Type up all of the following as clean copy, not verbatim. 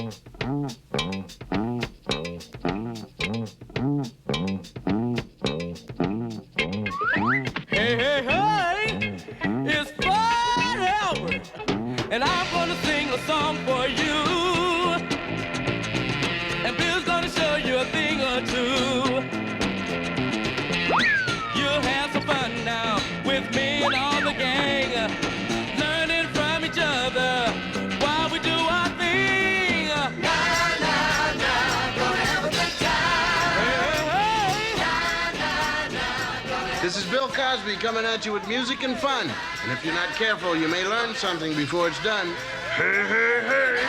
Hey, hey, hey, it's Fun Albert, and I'm gonna sing a song for you. And Bill's gonna show you a thing or two. You'll have some fun now with me and all the gang, learning from each other while we do our thing. Na, na, na, gonna have a good time. Hey, hey. This is Bill Cosby coming at you with music and fun. And if you're not careful, you may learn something before it's done. Hey, hey, hey.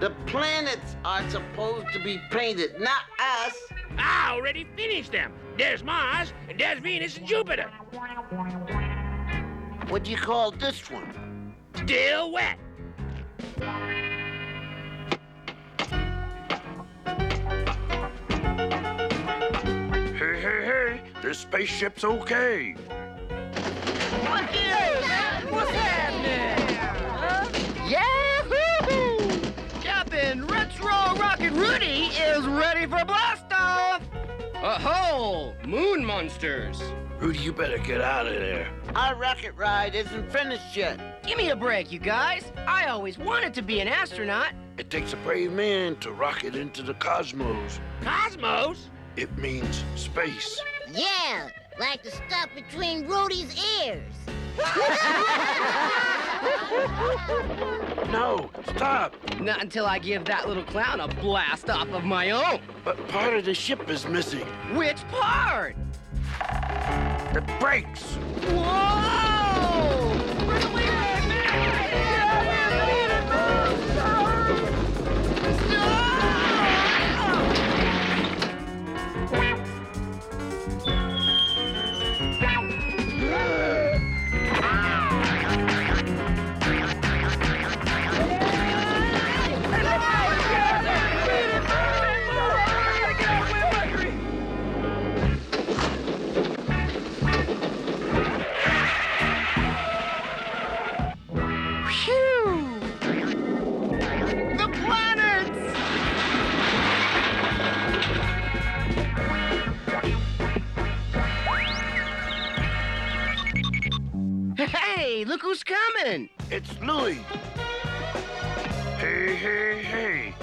The planets are supposed to be painted, not us. I already finished them. There's Mars, and there's Venus and Jupiter. What do you call this one? Still wet. Hey, hey, hey, this spaceship's okay. What's happening? Yahoo! Captain Retro Rocket Rudy is ready for blast-off! Oh, moon monsters! Rudy, you better get out of there. Our rocket ride isn't finished yet. Give me a break, you guys. I always wanted to be an astronaut. It takes a brave man to rocket into the cosmos. Cosmos? It means space. Yeah, like the stuff between Rudy's ears. No, stop. Not until I give that little clown a blast-off of my own. But part of the ship is missing. Which part? The brakes. Whoa! Hey, look who's coming! It's Louie. Hey, hey, hey.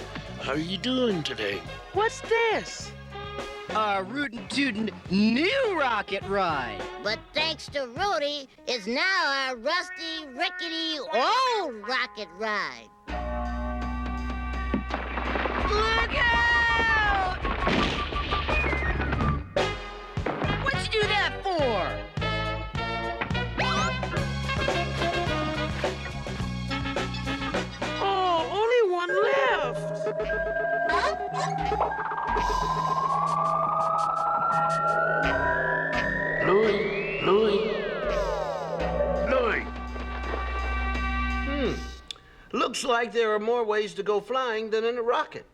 How are you doing today? What's this? A rootin' tootin' new rocket ride. But thanks to Rudy, it's now our rusty, rickety, old rocket ride. Look out! What'd you do that for? Oh, only one left. Louie. Looks like there are more ways to go flying than in a rocket.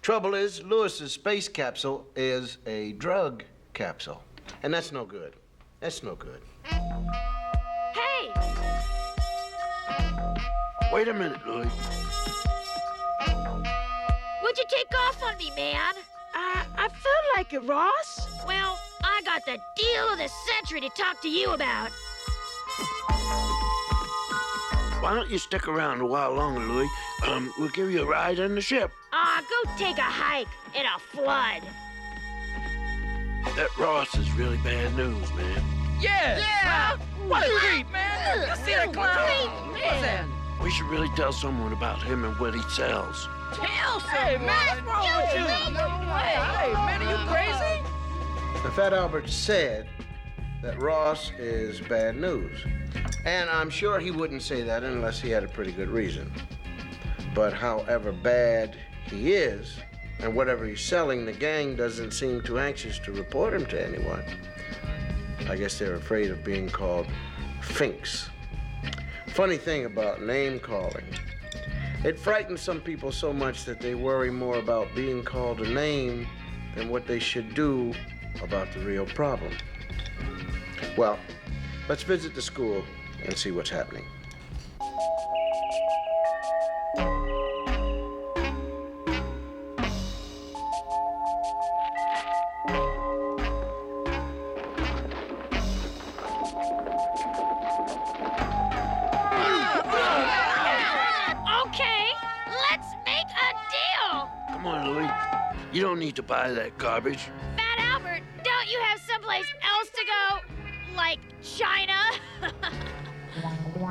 Trouble is, Lewis's space capsule is a drug capsule. And that's no good. That's no good. Hey! Wait a minute, Louie. Would you take off on me, man? I felt like it, Ross. Well, I got the deal of the century to talk to you about. Why don't you stick around a while longer, Louie? We'll give you a ride on the ship. Go take a hike in a flood. That Ross is really bad news, man. Yeah! What a creep, man! Let's see that clown. Listen. We should really tell someone about him and what he sells. Tell Hey, someone! man, what's wrong with you? Hey, man, are you crazy? Now, Fat Albert said that Ross is bad news. And I'm sure he wouldn't say that unless he had a pretty good reason. But however bad he is, and whatever he's selling, the gang doesn't seem too anxious to report him to anyone. I guess they're afraid of being called finks. Funny thing about name calling, it frightens some people so much that they worry more about being called a name than what they should do about the real problem. Well, let's visit the school and see what's happening. Okay, let's make a deal. Come on, Louie. You don't need to buy that garbage. Fat Albert, don't you have someplace else to go? Like China?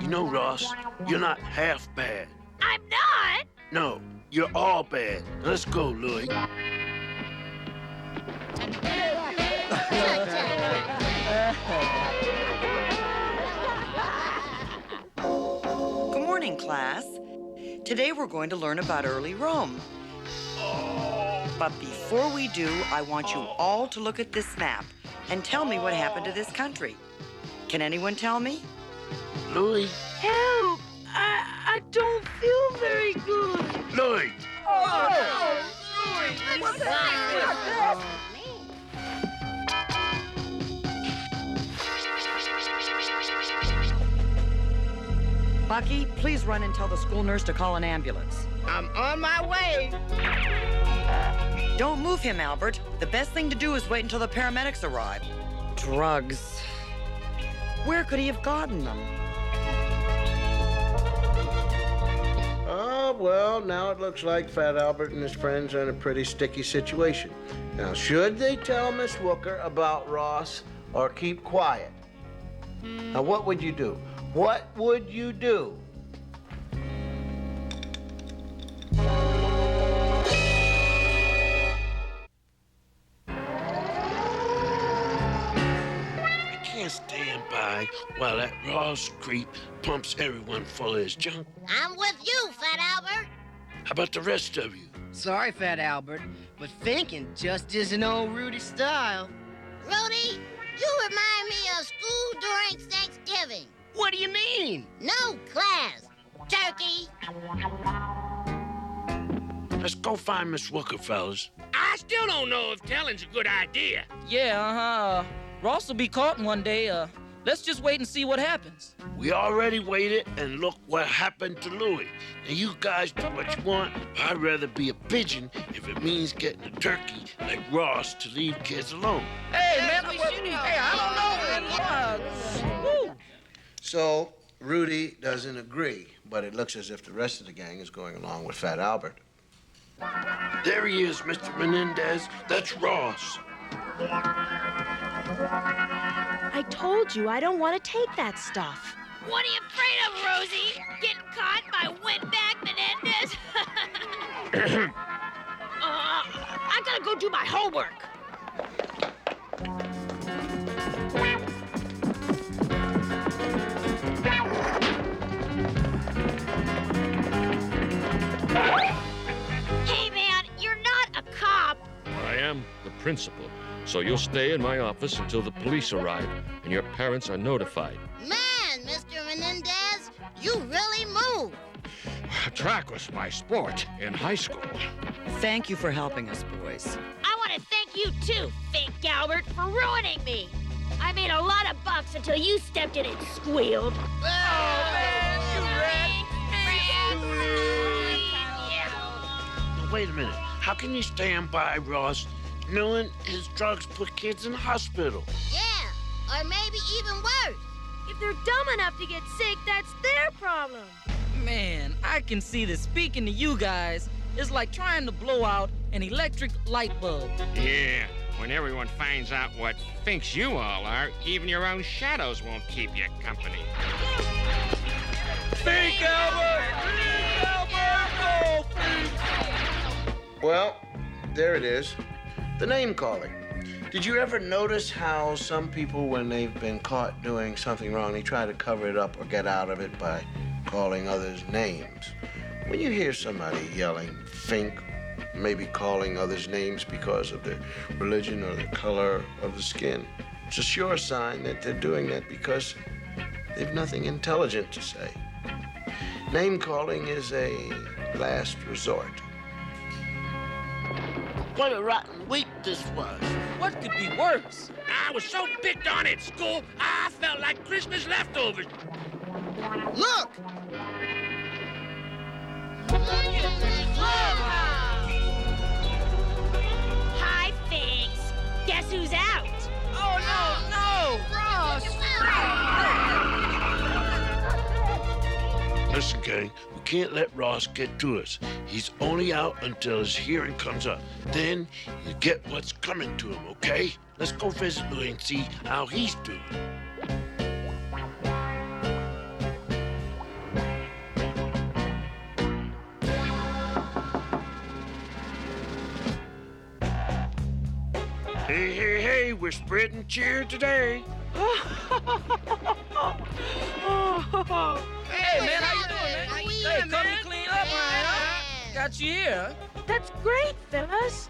You know, Ross, you're not half bad. I'm not. No, you're all bad. Let's go, Louie. Good morning, class. Today we're going to learn about early Rome. But before we do, I want you all to look at this map and tell me what happened to this country. Can anyone tell me? Louie. Help! I don't feel very good. Louie. Bucky, please run and tell the school nurse to call an ambulance. I'm on my way. Don't move him, Albert. The best thing to do is wait until the paramedics arrive. Drugs. Where could he have gotten them? Oh, well, now it looks like Fat Albert and his friends are in a pretty sticky situation. Now, should they tell Miss Wooker about Ross or keep quiet? Now, what would you do? What would you do? I can't stand by while that Ross creep pumps everyone full of his junk. I'm with you, Fat Albert. How about the rest of you? Sorry, Fat Albert, but thinking just isn't old Rudy's style. Rudy, you remind me of school during Thanksgiving. What do you mean? No class. Turkey. Let's go find Miss Wooker, fellas. I still don't know if telling's a good idea. Yeah, Ross will be caught one day. Let's just wait and see what happens. We already waited, and look what happened to Louie. Now, you guys do what you want. I'd rather be a pigeon if it means getting a turkey like Ross to leave kids alone. Hey, man, I don't know, man. Woo. So, Rudy doesn't agree, but it looks as if the rest of the gang is going along with Fat Albert. There he is, Mr. Menendez. That's Ross. I told you I don't want to take that stuff. What are you afraid of, Rosie? Getting caught by Windbag Menendez? I gotta go do my homework. Hey, man, you're not a cop. I am the principal, so you'll stay in my office until the police arrive and your parents are notified. Man, Mr. Menendez, you really move. Track was my sport in high school. Thank you for helping us, boys. I want to thank you too, Fink Albert, for ruining me. I made a lot of bucks until you stepped in and squealed. Oh, man, you Now, wait a minute. How can you stand by Ross knowing his drugs put kids in the hospital? Yeah, or maybe even worse. If they're dumb enough to get sick, that's their problem. Man, I can see that speaking to you guys is like trying to blow out an electric light bulb. Yeah, when everyone finds out what thinks you all are, even your own shadows won't keep you company. Fink Albert! Fink Albert! Oh, Fink! Well, there it is. The name calling. Did you ever notice how some people, when they've been caught doing something wrong, they try to cover it up or get out of it by calling others names? When you hear somebody yelling, "Fink," maybe calling others names because of their religion or the color of the skin, it's a sure sign that they're doing that because they've nothing intelligent to say. Name calling is a last resort. What a rotten week this was. What could be worse? I was so picked on at school, I felt like Christmas leftovers. Look! Hi, Finks. Guess who's out? Oh, no! Ross! Listen, gang, we can't let Ross get to us. He's only out until his hearing comes up. Then you get what's coming to him, okay? Let's go visit Louis and see how he's doing. Hey, we're spreading cheer today. Hey, man, how you doing, man? Hey, come to clean up, man. Got you here. That's great, fellas.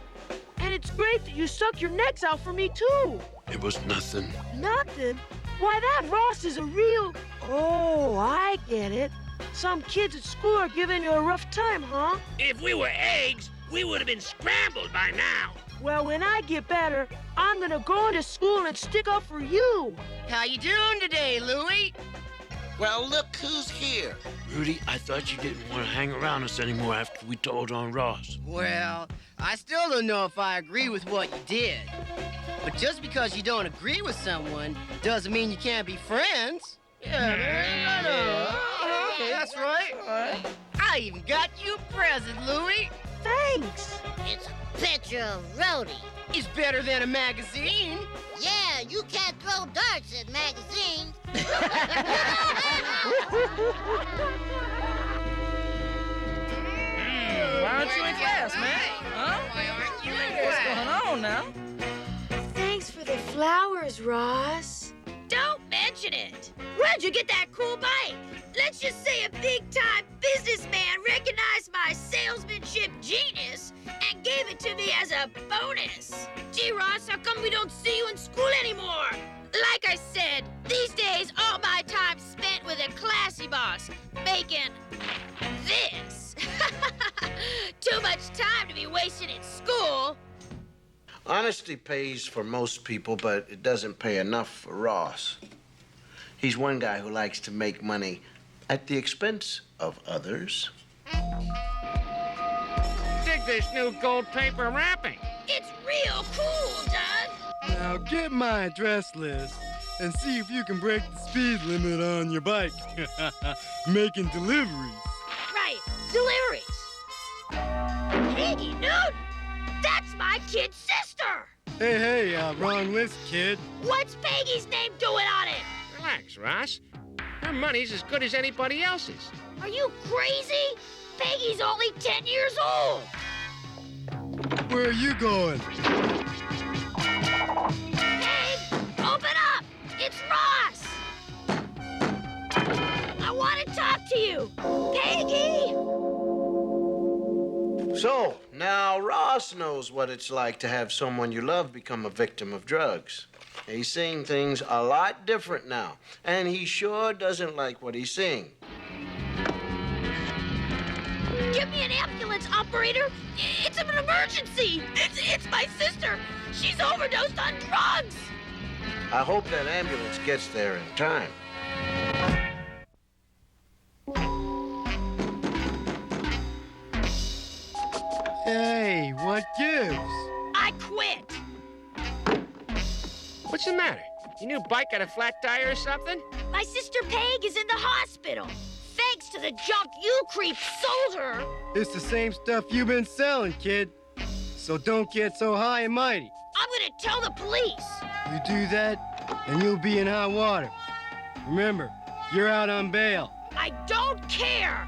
And it's great that you suck your necks out for me, too. It was nothing. Nothing? Why, that Ross is a real... Oh, I get it. Some kids at school are giving you a rough time, huh? If we were eggs, we would have been scrambled by now. Well, when I get better, I'm gonna go into school and stick up for you. How you doing today, Louie? Well, look who's here. Rudy, I thought you didn't want to hang around us anymore after we told on Ross. Well, I still don't know if I agree with what you did. But just because you don't agree with someone doesn't mean you can't be friends. Yeah, man, I know. Okay, that's right. All right. I even got you a present, Louie. Thanks. It's a picture of Rhodey. It's better than a magazine. Yeah, you can't throw darts at magazines. Why aren't you in class, man? Huh? What's going on now? Thanks for the flowers, Ross. Don't mention it. Where'd you get that cool bike? Let's just say a big-time businessman recognized my salesmanship genius and gave it to me as a bonus. Gee, Ross, how come we don't see you in school anymore? Like I said, these days, all my time's spent with a classy boss making this. Too much time to be wasting at school. Honesty pays for most people, but it doesn't pay enough for Ross. He's one guy who likes to make money at the expense of others. Dig this new gold paper wrapping. It's real cool, Doug. Now get my address list and see if you can break the speed limit on your bike. Making deliveries. Right, deliveries. Peggy Newton! That's my kid's sister! Hey, wrong list, kid. What's Peggy's name doing on it? Relax, Ross. Her money's as good as anybody else's. Are you crazy? Peggy's only 10 years old. Where are you going? Peg, open up! It's Ross! I want to talk to you. Peggy! So, now Ross knows what it's like to have someone you love become a victim of drugs. He's seeing things a lot different now, and he sure doesn't like what he's seeing. Give me an ambulance, operator. It's an emergency. It's my sister. She's overdosed on drugs. I hope that ambulance gets there in time. Hey, what gives? I quit. What's the matter? Your new bike got a flat tire or something? My sister Peg is in the hospital. Thanks to the junk you creeps sold her. It's the same stuff you've been selling, kid. So don't get so high and mighty. I'm gonna tell the police. You do that, and you'll be in hot water. Remember, you're out on bail. I don't care.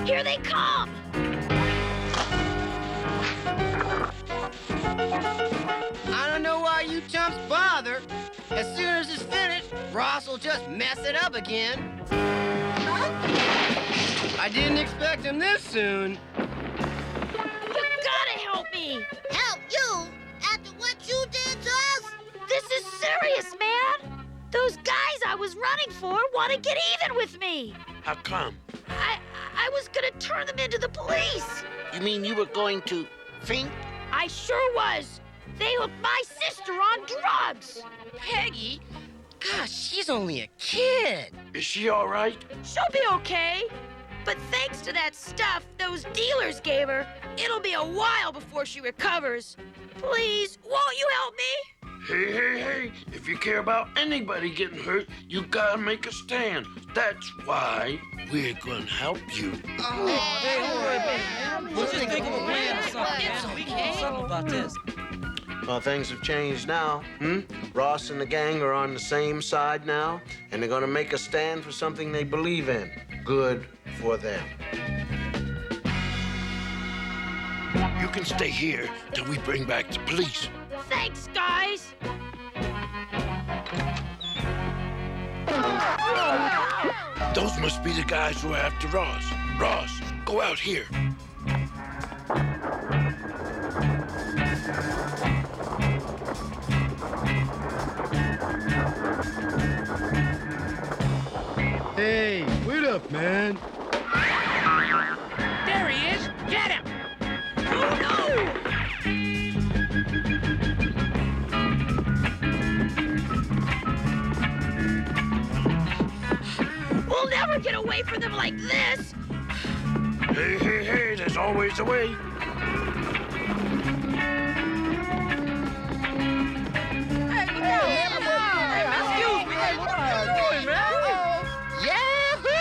Here they come! I don't know why you chumps bother. As soon as it's finished, Ross will just mess it up again. I didn't expect him this soon. You gotta help me! Help you? After what you did to us? This is serious, man! Those guys I was running for want to get even with me! How come? I was gonna turn them into the police! You mean you were going to think? I sure was! They hooked my sister on drugs! Peggy? Gosh, she's only a kid. Is she all right? She'll be okay. But thanks to that stuff those dealers gave her, it'll be a while before she recovers. Please, won't you help me? Hey. If you care about anybody getting hurt, you gotta make a stand. That's why we're gonna help you. Hey, hold on, man. Let's just think of a plan or something, man. We can do something about this. Well, things have changed now. Ross and the gang are on the same side now, and they're gonna make a stand for something they believe in. Good for them. You can stay here till we bring back the police. Thanks, guys. Those must be the guys who are after Ross. Ross, go out here. Hey, wait up, man. There he is. Get him. Oh, no! We'll never get away from them like this! Hey, there's always a way. Excuse me. Hey, what are you doing, man? Yahoo!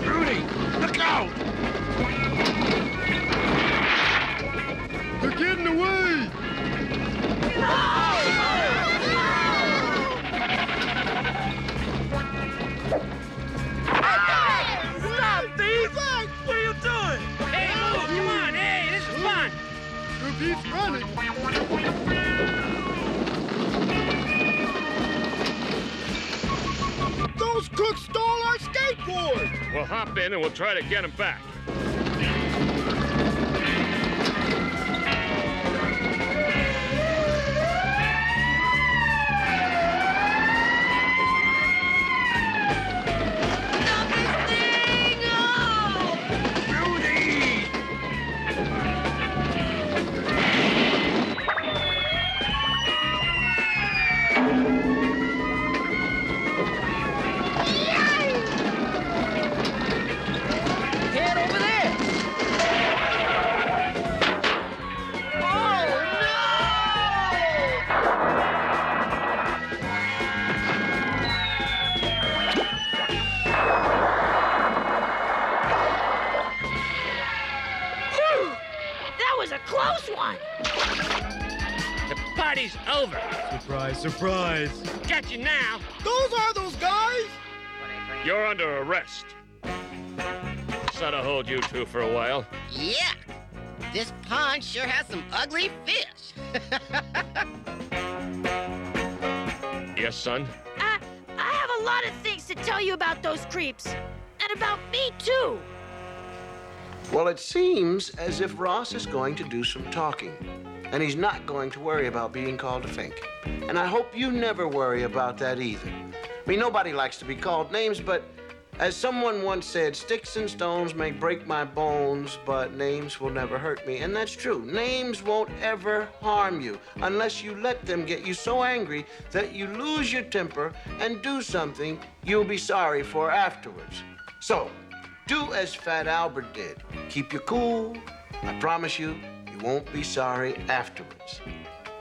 Rudy, look out! They're getting away. Stop, thief! What are you doing? Hey, move. Come on. Hey, this is fun. He's running. Those crooks stole our skateboard! We'll hop in and we'll try to get him back. Head over there. Whew! That was a close one! The party's over. Surprise, surprise. Got you now. Those are those guys? You're under arrest. Set to hold you two for a while. Yeah. This pond sure has some ugly fish. Yes, son? I have a lot of things to tell you about those creeps. And about me, too. Well, it seems as if Ross is going to do some talking, and he's not going to worry about being called a fink. And I hope you never worry about that either. I mean, nobody likes to be called names, but as someone once said, sticks and stones may break my bones, but names will never hurt me. And that's true. Names won't ever harm you unless you let them get you so angry that you lose your temper and do something you'll be sorry for afterwards. So, do as Fat Albert did. Keep your cool. I promise you, you won't be sorry afterwards.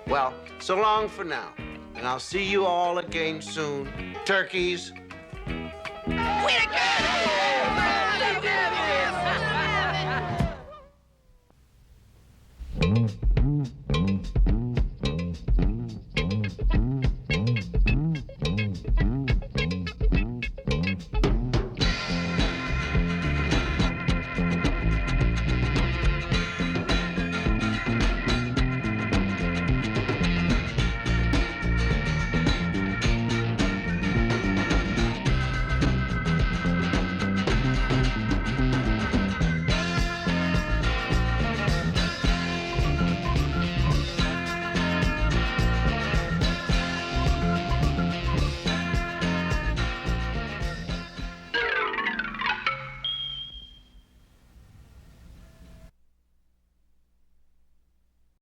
Well, so long for now. And I'll see you all again soon. Turkeys.